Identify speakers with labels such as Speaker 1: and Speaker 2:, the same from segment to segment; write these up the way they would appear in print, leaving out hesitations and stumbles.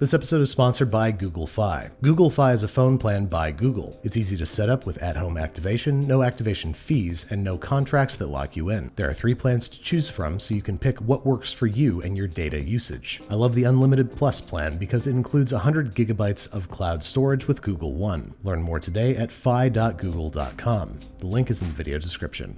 Speaker 1: This episode is sponsored by Google Fi. Google Fi is a phone plan by Google. It's easy to set up with at-home activation, no activation fees, and no contracts that lock you in. There are 3 plans to choose from, so you can pick what works for you and your data usage. I love the Unlimited Plus plan because it includes 100 gigabytes of cloud storage with Google One. Learn more today at fi.google.com. The link is in the video description.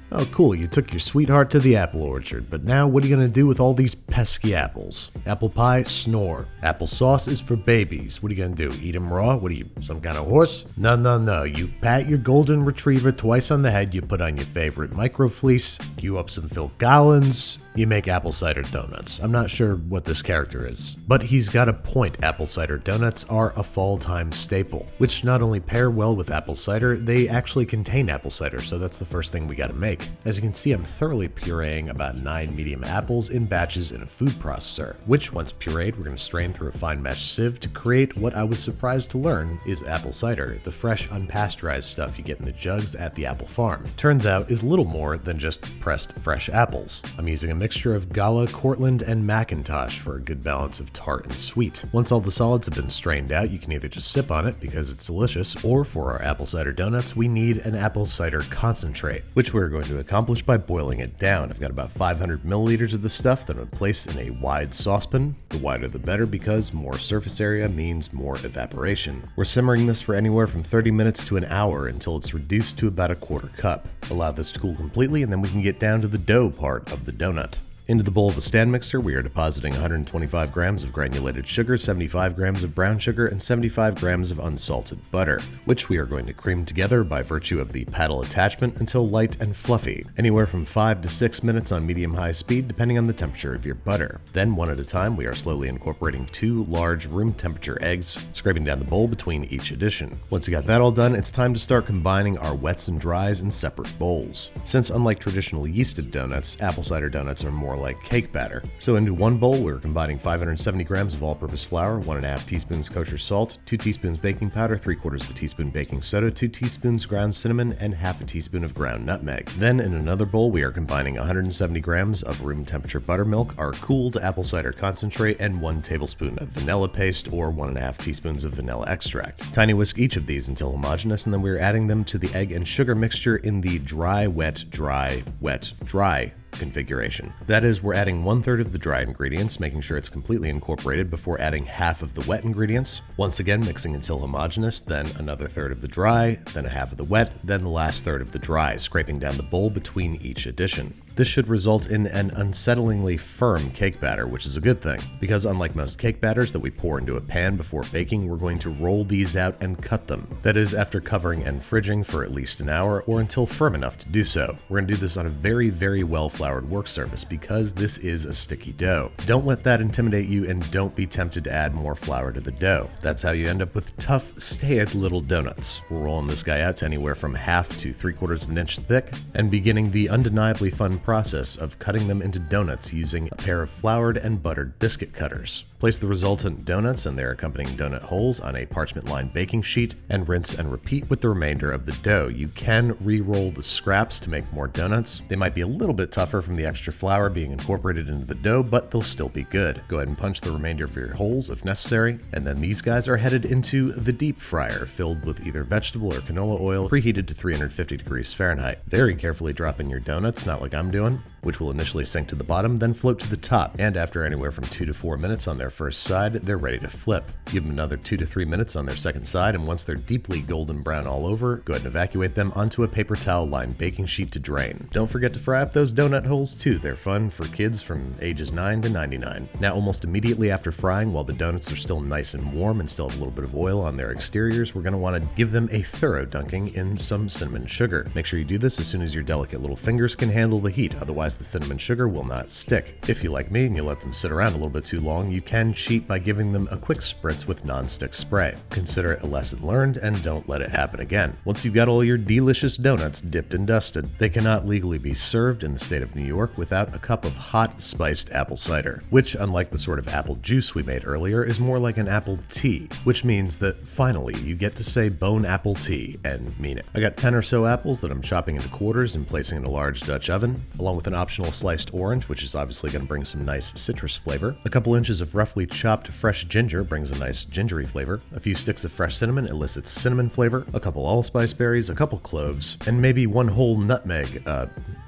Speaker 1: Oh cool, you took your sweetheart to the apple orchard, but now what are you gonna do with all these pesky apples? Apple pie? Snore. Apple sauce is for babies. What are you gonna do? Eat them raw? What are you, some kind of horse? No. You pat your golden retriever twice on the head, you put on your favorite microfleece, cue up some Phil Collins, you make apple cider donuts. I'm not sure what this character is, but he's got a point. Apple cider donuts are a fall-time staple, which not only pair well with apple cider, they actually contain apple cider, so that's the first thing we gotta make. As you can see, I'm thoroughly pureeing about 9 medium apples in batches in a food processor, which once pureed, we're gonna strain through a fine mesh sieve to create what I was surprised to learn is apple cider, the fresh, unpasteurized stuff you get in the jugs at the apple farm. Turns out is little more than just pressed fresh apples. I'm using a mixture of Gala, Cortland, and Macintosh for a good balance of tart and sweet. Once all the solids have been strained out, you can either just sip on it because it's delicious, or for our apple cider donuts, we need an apple cider concentrate, which we're going to accomplish by boiling it down. I've got about 500 milliliters of this stuff that I'm going to place in a wide saucepan. The wider the better because more surface area means more evaporation. We're simmering this for anywhere from 30 minutes to an hour until it's reduced to about a quarter cup. Allow this to cool completely and then we can get down to the dough part of the donut. Into the bowl of a stand mixer, we are depositing 125 grams of granulated sugar, 75 grams of brown sugar, and 75 grams of unsalted butter, which we are going to cream together by virtue of the paddle attachment until light and fluffy, anywhere from 5 to 6 minutes on medium-high speed depending on the temperature of your butter. Then, one at a time, we are slowly incorporating 2 large room temperature eggs, scraping down the bowl between each addition. Once you got that all done, it's time to start combining our wets and dries in separate bowls. Since unlike traditional yeasted donuts, apple cider donuts are more like cake batter. So into one bowl, we're combining 570 grams of all-purpose flour, 1.5 teaspoons kosher salt, 2 teaspoons baking powder, 3/4 teaspoon baking soda, 2 teaspoons ground cinnamon, and half a teaspoon of ground nutmeg. Then in another bowl, we are combining 170 grams of room temperature buttermilk, our cooled apple cider concentrate, and 1 tablespoon of vanilla paste or 1.5 teaspoons of vanilla extract. Tiny whisk each of these until homogeneous, and then we're adding them to the egg and sugar mixture in the dry, wet, dry, wet, dry configuration. That is, we're adding 1/3 of the dry ingredients, making sure it's completely incorporated before adding half of the wet ingredients. Once again, mixing until homogeneous, then another third of the dry, then a half of the wet, then the last third of the dry, scraping down the bowl between each addition. This should result in an unsettlingly firm cake batter, which is a good thing, because unlike most cake batters that we pour into a pan before baking, we're going to roll these out and cut them. That is, after covering and fridging for at least an hour or until firm enough to do so. We're going to do this on a very, very well floured work surface because this is a sticky dough. Don't let that intimidate you and don't be tempted to add more flour to the dough. That's how you end up with tough, stay-at little donuts. We're rolling this guy out to anywhere from 1/2 to 3/4 of an inch thick and beginning the undeniably fun process of cutting them into donuts using a pair of floured and buttered biscuit cutters. Place the resultant donuts and their accompanying donut holes on a parchment-lined baking sheet and rinse and repeat with the remainder of the dough. You can re-roll the scraps to make more donuts. They might be a little bit tougher from the extra flour being incorporated into the dough, but they'll still be good. Go ahead and punch the remainder of your holes if necessary, and then these guys are headed into the deep fryer filled with either vegetable or canola oil preheated to 350 degrees Fahrenheit. Very carefully drop in your donuts, not like I'm doing, which will initially sink to the bottom, then float to the top, and after anywhere from 2 to 4 minutes on their first side, they're ready to flip. Give them another 2 to 3 minutes on their second side, and once they're deeply golden brown all over, go ahead and evacuate them onto a paper towel-lined baking sheet to drain. Don't forget to fry up those donut holes too. They're fun for kids from ages 9 to 99. Now, almost immediately after frying, while the donuts are still nice and warm and still have a little bit of oil on their exteriors, we're going to want to give them a thorough dunking in some cinnamon sugar. Make sure you do this as soon as your delicate little fingers can handle the heat, otherwise the cinnamon sugar will not stick. If you like me and you let them sit around a little bit too long, you can can cheat by giving them a quick spritz with non-stick spray. Consider it a lesson learned and don't let it happen again. Once you've got all your delicious donuts dipped and dusted, they cannot legally be served in the state of New York without a cup of hot, spiced apple cider, which, unlike the sort of apple juice we made earlier, is more like an apple tea, which means that finally you get to say bone apple tea and mean it. I got 10 or so apples that I'm chopping into quarters and placing in a large Dutch oven, along with an optional sliced orange, which is obviously going to bring some nice citrus flavor. A couple inches of roughly chopped fresh ginger brings a nice gingery flavor. A few sticks of fresh cinnamon elicits cinnamon flavor. A couple allspice berries, a couple cloves, and maybe one whole nutmeg,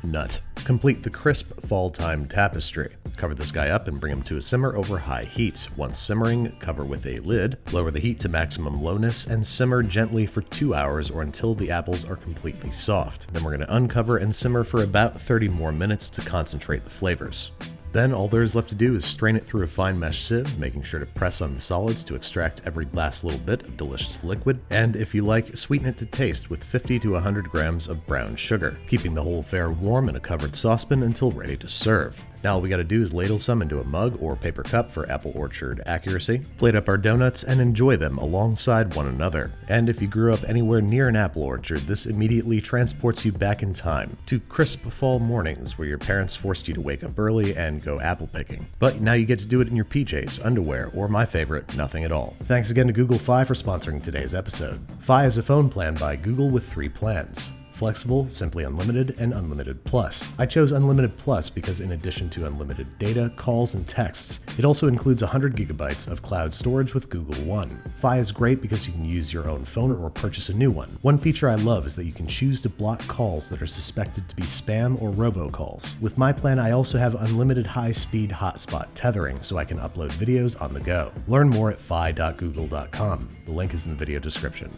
Speaker 1: nut. Complete the crisp fall-time tapestry. Cover this guy up and bring him to a simmer over high heat. Once simmering, cover with a lid, lower the heat to maximum lowness, and simmer gently for 2 hours or until the apples are completely soft. Then we're going to uncover and simmer for about 30 more minutes to concentrate the flavors. Then all there is left to do is strain it through a fine mesh sieve, making sure to press on the solids to extract every last little bit of delicious liquid, and if you like, sweeten it to taste with 50 to 100 grams of brown sugar, keeping the whole affair warm in a covered saucepan until ready to serve. Now all we gotta do is ladle some into a mug or paper cup for apple orchard accuracy, plate up our donuts, and enjoy them alongside one another. And if you grew up anywhere near an apple orchard, this immediately transports you back in time to crisp fall mornings where your parents forced you to wake up early and go apple picking. But now you get to do it in your PJs, underwear, or my favorite, nothing at all. Thanks again to Google Fi for sponsoring today's episode. Fi is a phone plan by Google with 3 plans. Flexible, Simply Unlimited, and Unlimited Plus. I chose Unlimited Plus because in addition to unlimited data, calls, and texts, it also includes 100 gigabytes of cloud storage with Google One. Fi is great because you can use your own phone or purchase a new one. One feature I love is that you can choose to block calls that are suspected to be spam or robocalls. With my plan, I also have unlimited high-speed hotspot tethering so I can upload videos on the go. Learn more at fi.google.com. The link is in the video description.